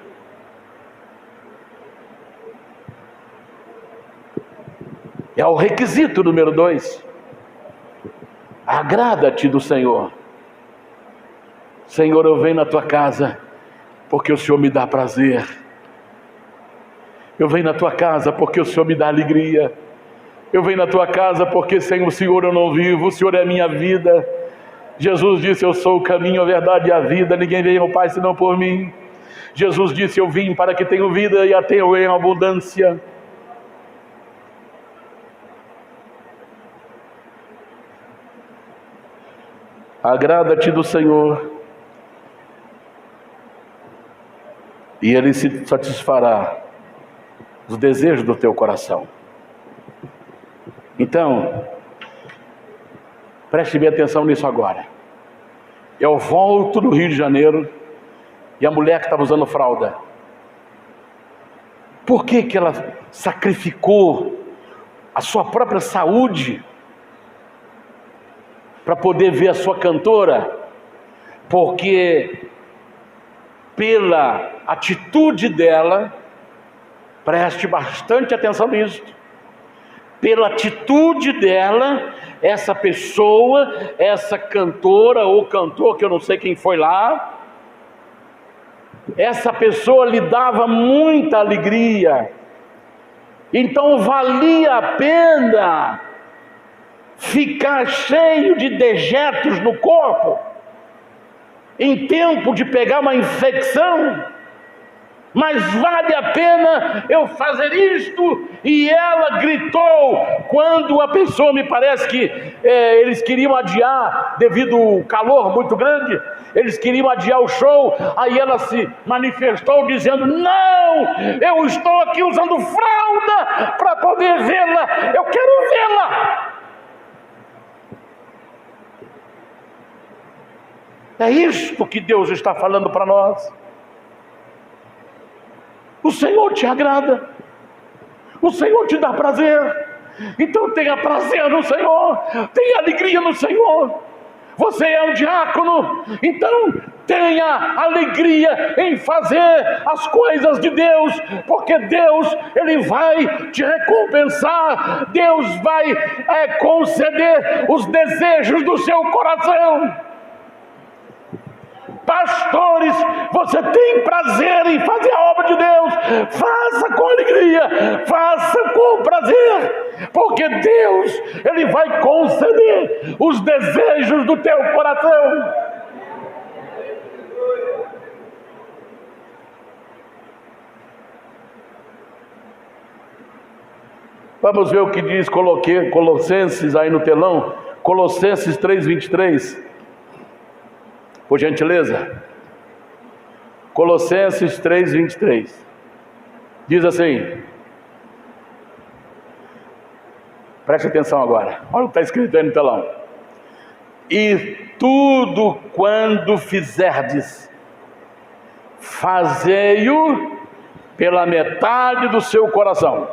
É o requisito número 2. Agrada-te do Senhor. Senhor, eu venho na tua casa porque o Senhor me dá prazer. Eu venho na tua casa porque o Senhor me dá alegria. Eu venho na tua casa porque sem o Senhor eu não vivo, o Senhor é a minha vida. Jesus disse: eu sou o caminho, a verdade e a vida, ninguém vem ao Pai senão por mim. Jesus disse: eu vim para que tenham vida e a tenham em abundância. Agrada-te do Senhor e Ele se satisfará dos desejos do teu coração. Então, preste bem atenção nisso agora. Eu volto do Rio de Janeiro e a mulher que estava usando fralda, por que que ela sacrificou a sua própria saúde para poder ver a sua cantora? Porque pela atitude dela, preste bastante atenção nisso, pela atitude dela, essa pessoa, essa cantora ou cantor, que eu não sei quem foi lá, essa pessoa lhe dava muita alegria, então valia a pena ficar cheio de dejetos no corpo, em tempo de pegar uma infecção, mas vale a pena eu fazer isto? E ela gritou, quando a pessoa, me parece que eles queriam adiar, devido ao calor muito grande, eles queriam adiar o show, aí ela se manifestou dizendo: não, eu estou aqui usando fralda para poder vê-la, eu quero vê-la. É isto que Deus está falando para nós. O Senhor te agrada, o Senhor te dá prazer, então tenha prazer no Senhor, tenha alegria no Senhor. Você é um diácono, então tenha alegria em fazer as coisas de Deus, porque Deus, Ele vai te recompensar, Deus vai conceder os desejos do seu coração. Pastores, você tem prazer em fazer a obra de Deus, faça com alegria, faça com prazer, porque Deus, Ele vai conceder os desejos do teu coração. Vamos ver o que diz Colossenses aí no telão, Colossenses 3:23. Por gentileza, Colossenses 3:23, diz assim, preste atenção agora, olha o que está escrito aí no telão: e tudo quando fizerdes, fazei-o pela metade do seu coração,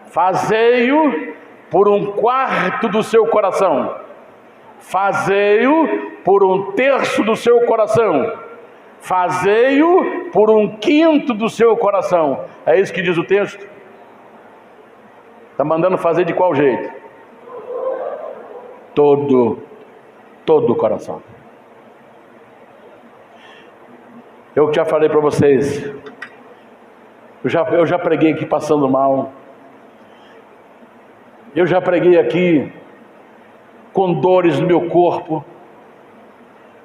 fazei-o por um quarto do seu coração, fazei-o por um terço do seu coração, fazei-o por um quinto do seu coração. É isso que diz o texto? Está mandando fazer de qual jeito? Todo o coração. Eu já falei para vocês, eu já preguei aqui passando mal, eu já preguei aqui com dores no meu corpo.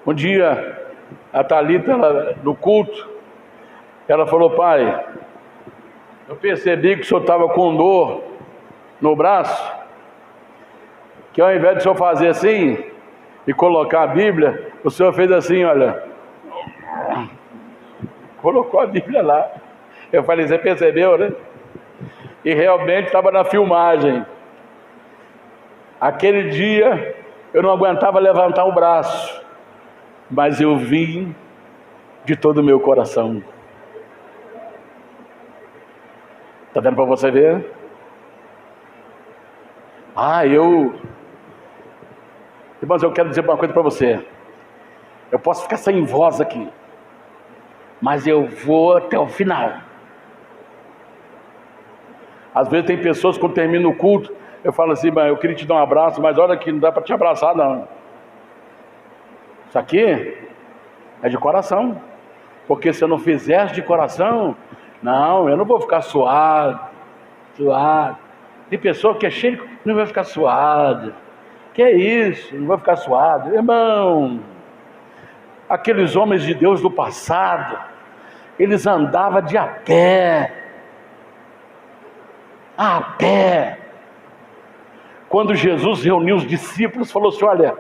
Um dia, a Thalita, no culto, ela falou: pai, eu percebi que o senhor estava com dor no braço, que ao invés de o senhor fazer assim e colocar a Bíblia, o senhor fez assim, olha, colocou a Bíblia lá. Eu falei: você percebeu, né? E realmente estava na filmagem. Aquele dia eu não aguentava levantar o braço, mas eu vim de todo o meu coração. Está dando para você ver? Irmãos, eu quero dizer uma coisa para você. Eu posso ficar sem voz aqui, mas eu vou até o final. Às vezes tem pessoas, quando termina o culto, eu falo assim: mas eu queria te dar um abraço, mas olha que não dá para te abraçar não. Isso aqui é de coração, porque se eu não fizesse de coração, não, eu não vou ficar suado. Tem pessoa que é cheia de... Não vai ficar suado. Que é isso? Não vai ficar suado. Irmão, aqueles homens de Deus do passado, eles andavam de a pé. A pé. Quando Jesus reuniu os discípulos, falou assim: olha,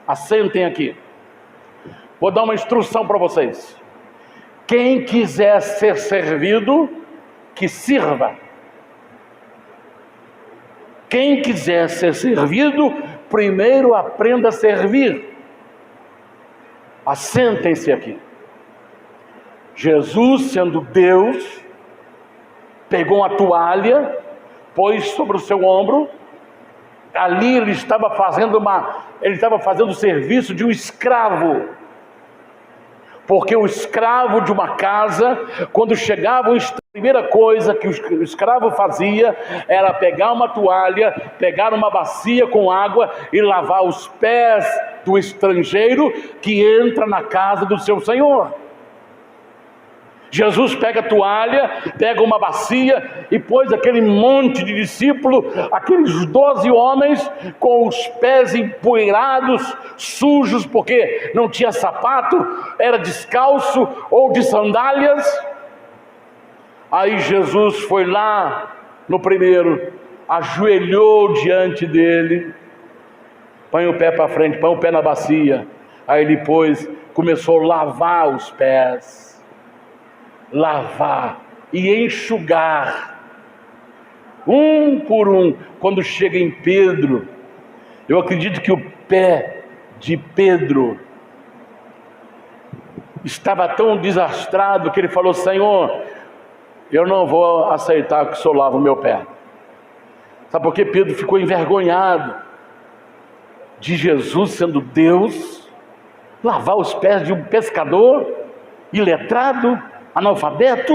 assentem aqui. Vou dar uma instrução para vocês. Quem quiser ser servido, que sirva. Quem quiser ser servido, primeiro aprenda a servir. Assentem-se aqui. Jesus, sendo Deus, pegou uma toalha, pôs sobre o seu ombro. Ali ele estava fazendo o serviço de um escravo. Porque o escravo de uma casa, quando chegava, a primeira coisa que o escravo fazia era pegar uma toalha, pegar uma bacia com água e lavar os pés do estrangeiro que entra na casa do seu senhor. Jesus pega a toalha, pega uma bacia e pôs aquele monte de discípulo, aqueles 12 homens com os pés empoeirados, sujos, porque não tinha sapato, era descalço ou de sandálias. Aí Jesus foi lá no primeiro, ajoelhou diante dele, põe o pé para frente, põe o pé na bacia. Aí depois começou a lavar os pés. Lavar e enxugar, um por um. Quando chega em Pedro, eu acredito que o pé de Pedro estava tão desastrado que ele falou: Senhor, eu não vou aceitar que o Senhor lave o meu pé. Sabe por que Pedro ficou envergonhado de Jesus, sendo Deus, lavar os pés de um pescador iletrado, analfabeto,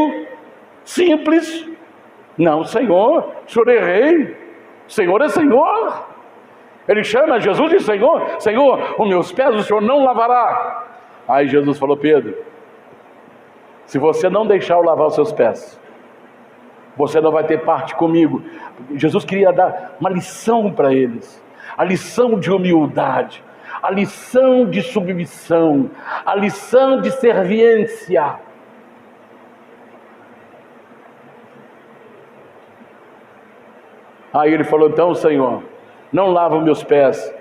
simples? Não, Senhor, o Senhor é rei, o Senhor é Senhor. Ele chama Jesus de Senhor. Senhor, os meus pés o Senhor não lavará. Aí Jesus falou: Pedro, se você não deixar eu lavar os seus pés, você não vai ter parte comigo. Jesus queria dar uma lição para eles, a lição de humildade, a lição de submissão, a lição de serviência. Aí ele falou: então, Senhor, não lava os meus pés,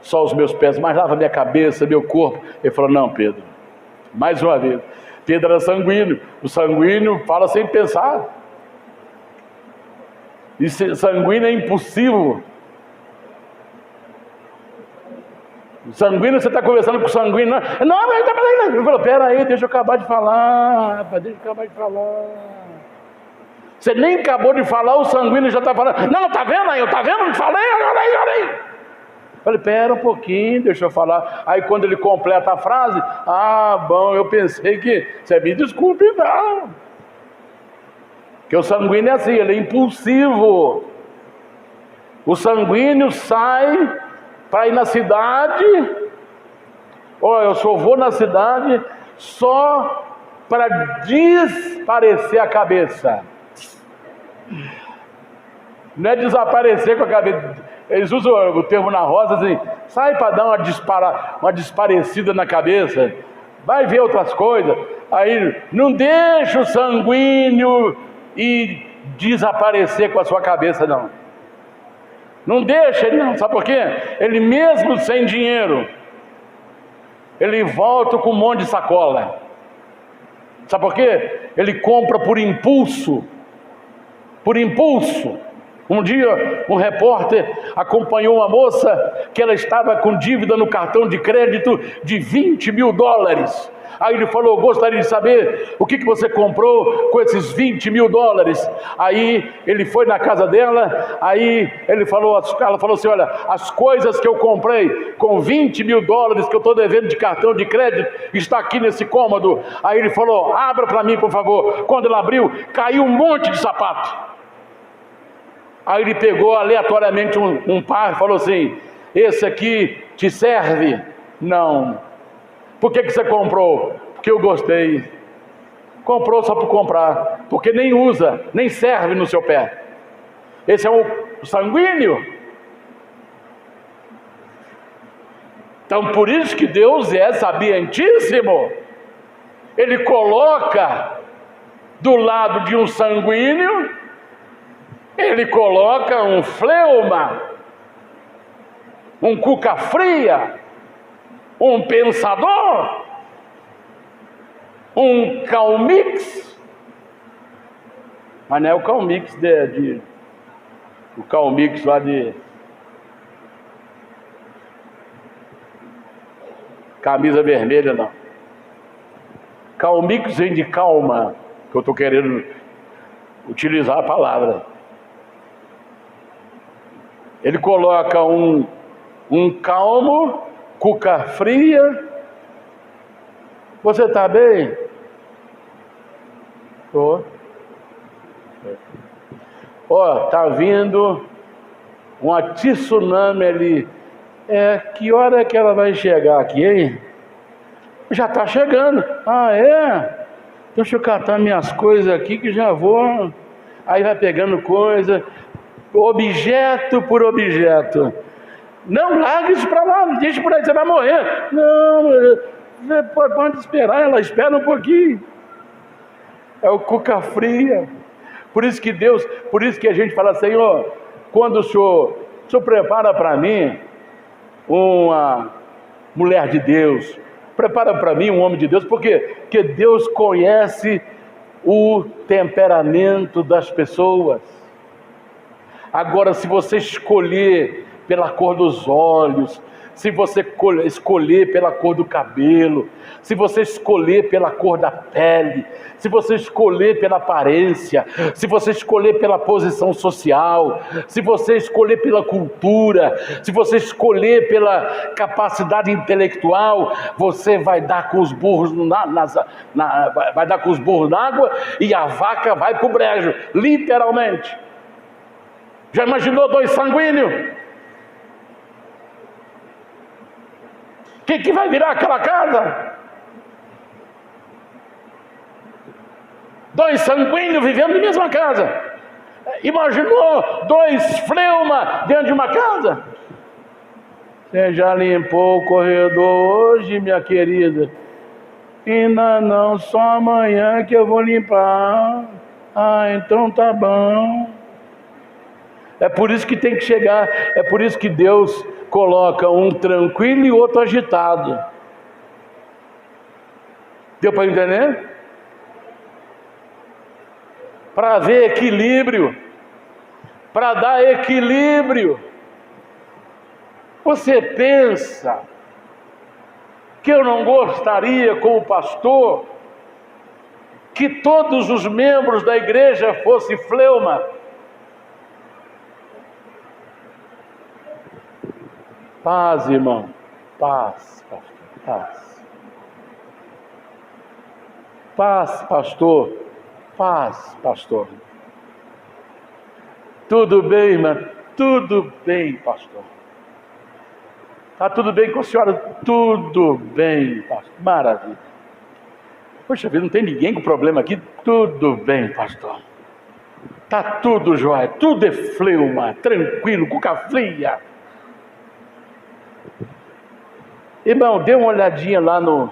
só os meus pés, mas lava minha cabeça, meu corpo. Ele falou: não, Pedro, mais uma vez. Pedro era sanguíneo. O sanguíneo fala sem pensar. E sanguíneo é impulsivo. O sanguíneo, você está conversando com o sanguíneo. Não, mas ele falou: peraí, deixa eu acabar de falar, rapaz, deixa eu acabar de falar. Você nem acabou de falar, o sanguíneo já está falando. Não, tá vendo aí? Tá vendo? Falei, olha aí. Falei: pera um pouquinho, deixa eu falar. Aí quando ele completa a frase: ah, bom, eu pensei que... Você me desculpe, não. Porque o sanguíneo é assim, ele é impulsivo. O sanguíneo sai para ir na cidade. Olha, eu só vou na cidade só para desaparecer a cabeça. Não é desaparecer com a cabeça. Eles usam o termo na roça assim: sai para dar uma desparecida na cabeça, vai ver outras coisas. Aí não deixa o sanguíneo e desaparecer com a sua cabeça, não. Não deixa ele, não. Sabe por quê? Ele mesmo sem dinheiro, ele volta com um monte de sacola. Sabe por quê? Ele compra por impulso. Por impulso. Um dia um repórter acompanhou uma moça que ela estava com dívida no cartão de crédito de $20 mil. Aí ele falou: gostaria de saber o que você comprou com esses $20 mil. Aí ele foi na casa dela, aí ela falou assim: olha, as coisas que eu comprei com $20 mil que eu estou devendo de cartão de crédito está aqui nesse cômodo. Aí ele falou: abra para mim, por favor. Quando ela abriu, caiu um monte de sapato. Aí ele pegou aleatoriamente um par e falou assim: esse aqui te serve? Não. Por que você comprou? Porque eu gostei. Comprou só por comprar, porque nem usa, nem serve no seu pé. Esse é sanguíneo. Então, por isso que Deus é sabientíssimo. Ele coloca do lado de um sanguíneo, ele coloca um fleuma, um cuca fria, um pensador, um calmix. Mas não é o calmix o calmix lá de camisa vermelha, não. Calmix vem de calma, que eu estou querendo utilizar a palavra. Ele coloca um calmo, cuca fria. Você está bem? Estou. Tá vindo uma tsunami ali. Que hora é que ela vai chegar aqui, hein? Já está chegando. Ah, é? Deixa eu catar minhas coisas aqui que já vou. Aí vai pegando coisa, objeto por objeto. Não, larga isso para lá, deixa por aí, você vai morrer. Não, pode esperar, ela espera um pouquinho. É o cuca fria. Por isso que a gente fala, Senhor, quando o Senhor prepara para mim uma mulher de Deus, prepara para mim um homem de Deus, porque Deus conhece o temperamento das pessoas. Agora, se você escolher pela cor dos olhos, se você escolher pela cor do cabelo, se você escolher pela cor da pele, se você escolher pela aparência, se você escolher pela posição social, se você escolher pela cultura, se você escolher pela capacidade intelectual, você vai dar com os burros vai dar com os burros na água e a vaca vai para o brejo, literalmente. Já imaginou 2 sanguíneos? O que vai virar aquela casa? 2 sanguíneos vivendo na mesma casa. Imaginou 2 fleuma dentro de uma casa? Você já limpou o corredor hoje, minha querida? Ainda não, só amanhã que eu vou limpar. Ah, então tá bom. É por isso que tem que chegar, é por isso que Deus coloca um tranquilo e outro agitado. Deu para entender? Para ver equilíbrio, para dar equilíbrio. Você pensa que eu não gostaria, como pastor, que todos os membros da igreja fossem fleuma? Paz, irmão. Paz, pastor. Paz. Paz, pastor. Paz, pastor. Tudo bem, irmã? Tudo bem, pastor. Está tudo bem com a senhora? Tudo bem, pastor. Maravilha. Poxa vida, não tem ninguém com problema aqui? Tudo bem, pastor. Está tudo jóia. Tudo é fleuma, tranquilo, cuca fria. Irmão, dê uma olhadinha lá no...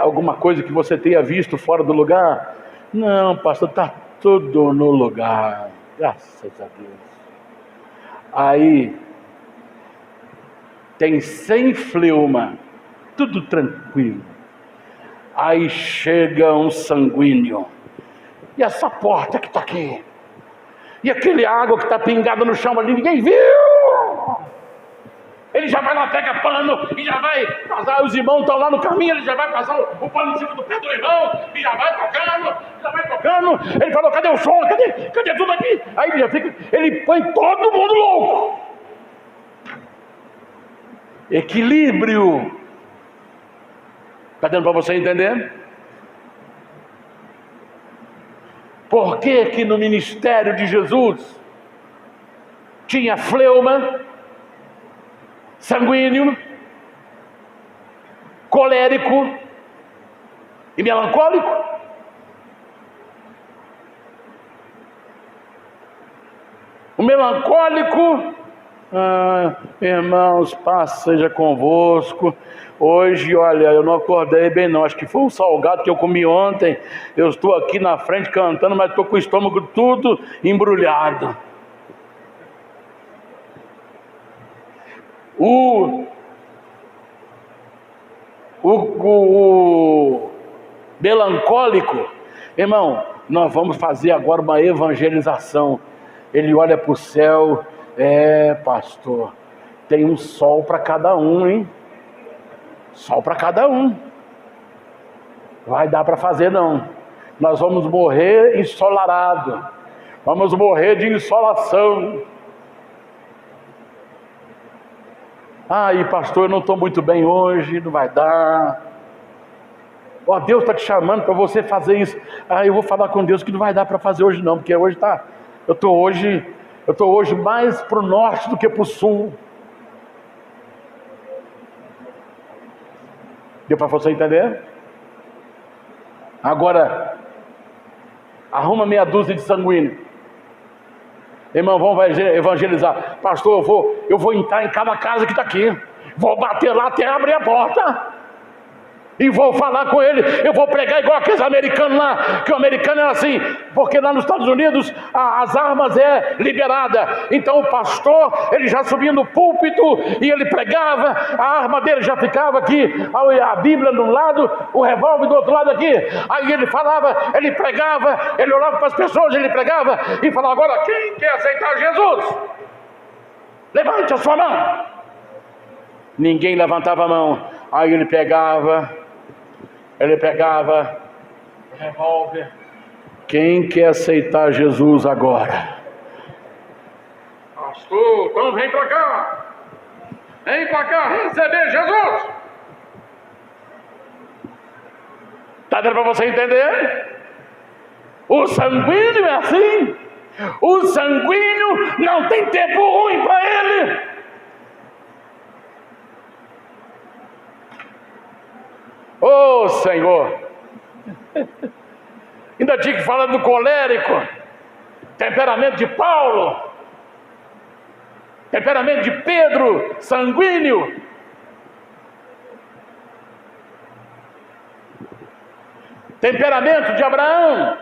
alguma coisa que você tenha visto fora do lugar? Não, pastor, está tudo no lugar. Graças a Deus. Aí, tem 100 fleuma, tudo tranquilo. Aí chega um sanguíneo. E essa porta que está aqui? E aquele água que está pingada no chão ali, ninguém viu? Ele já vai lá, pega pano e já vai passar. Os irmãos estão lá no caminho, ele já vai passar o pano em cima do pé do irmão e já vai tocando. Ele falou, cadê o som? Cadê tudo aqui? Aí ele já fica, ele põe todo mundo louco. Equilíbrio. Está dando para você entender? Por que que no ministério de Jesus tinha fleuma, sanguíneo, colérico e melancólico? O melancólico, irmãos, paz seja convosco. Hoje, olha, eu não acordei bem não, acho que foi um salgado que eu comi ontem. Eu estou aqui na frente cantando, mas estou com o estômago tudo embrulhado. O melancólico, irmão, nós vamos fazer agora uma evangelização. Ele olha para o céu, pastor, tem um sol para cada um, hein? Sol para cada um. Vai dar para fazer não. Nós vamos morrer ensolarado. Vamos morrer de insolação. E pastor, eu não estou muito bem hoje, não vai dar. Deus está te chamando para você fazer isso. Eu vou falar com Deus que não vai dar para fazer hoje não, porque hoje eu estou hoje mais para o norte do que para o sul. Deu para você entender? Agora, arruma meia dúzia de sanguíneo. Irmão, vamos evangelizar. Pastor, eu vou entrar em cada casa que está aqui. Vou bater lá até abrir a porta. E vou falar com ele. Eu vou pregar igual aqueles americanos lá. Que o americano é assim. Porque lá nos Estados Unidos as armas é liberada. Então o pastor, ele já subia no púlpito e ele pregava. A arma dele já ficava aqui. A Bíblia de um lado, o revólver do outro lado aqui. Aí ele falava, ele pregava. Ele olhava para as pessoas, ele pregava. E falava, agora quem quer aceitar Jesus? Levante a sua mão. Ninguém levantava a mão. Aí ele pegava o revólver. Quem quer aceitar Jesus agora? Pastor, então vem para cá. Vem para cá receber Jesus. Está dando para você entender? O sanguíneo é assim. O sanguíneo não tem tempo ruim para ele. Senhor, ainda tinha que falar do colérico, temperamento de Paulo, temperamento de Pedro, sanguíneo, temperamento de Abraão,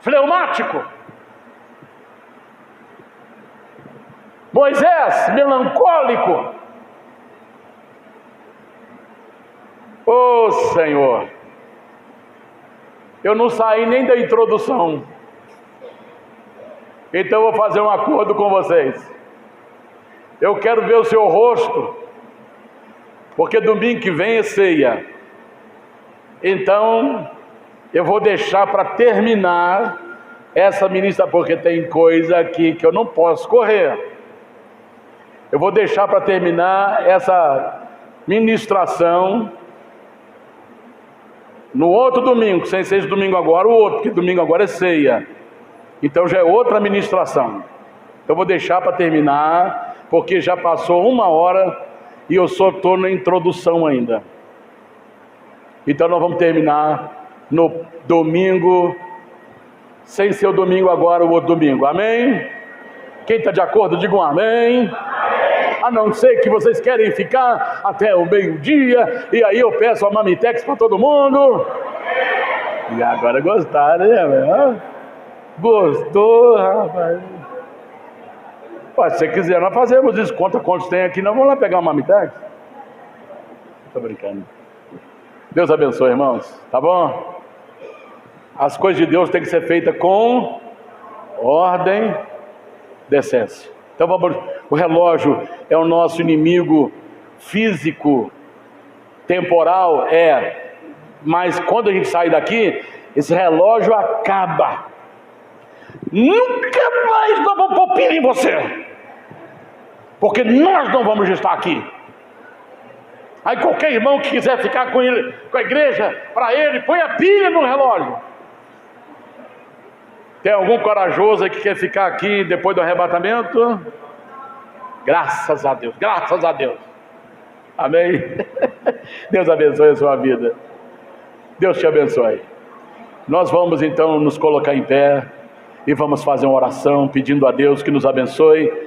fleumático, Moisés, melancólico. Senhor, eu não saí nem da introdução, então eu vou fazer um acordo com vocês. Eu quero ver o seu rosto, porque domingo que vem é ceia. Então eu vou deixar para terminar essa ministração, porque tem coisa aqui que eu não posso correr. Eu vou deixar para terminar essa ministração no outro domingo, sem ser esse domingo agora, o outro, porque domingo agora é ceia. Então já é outra ministração. Então vou deixar para terminar, porque já passou 1 hora e eu só estou na introdução ainda. Então nós vamos terminar no domingo, sem ser o domingo agora, o outro domingo. Amém? Quem está de acordo, diga um amém. A não ser que vocês querem ficar até o meio-dia, e aí eu peço a Mamitex para todo mundo. E agora gostaram, né? Gostou, rapaz? Se você quiser, nós fazemos isso. Conta quantos tem aqui, nós vamos lá pegar uma Mamitex. Estou brincando. Deus abençoe, irmãos, tá bom? As coisas de Deus têm que ser feitas com ordem, decência. Então vamos, o relógio é o nosso inimigo físico, temporal, mas quando a gente sai daqui, esse relógio acaba. Nunca mais nós vamos pôr pilha em você, porque nós não vamos estar aqui. Aí qualquer irmão que quiser ficar com ele, com a igreja, para ele, põe a pilha no relógio. Tem algum corajoso aí que quer ficar aqui depois do arrebatamento? Graças a Deus, graças a Deus. Amém? Deus abençoe a sua vida. Deus te abençoe. Nós vamos então nos colocar em pé. e vamos fazer uma oração pedindo a Deus que nos abençoe.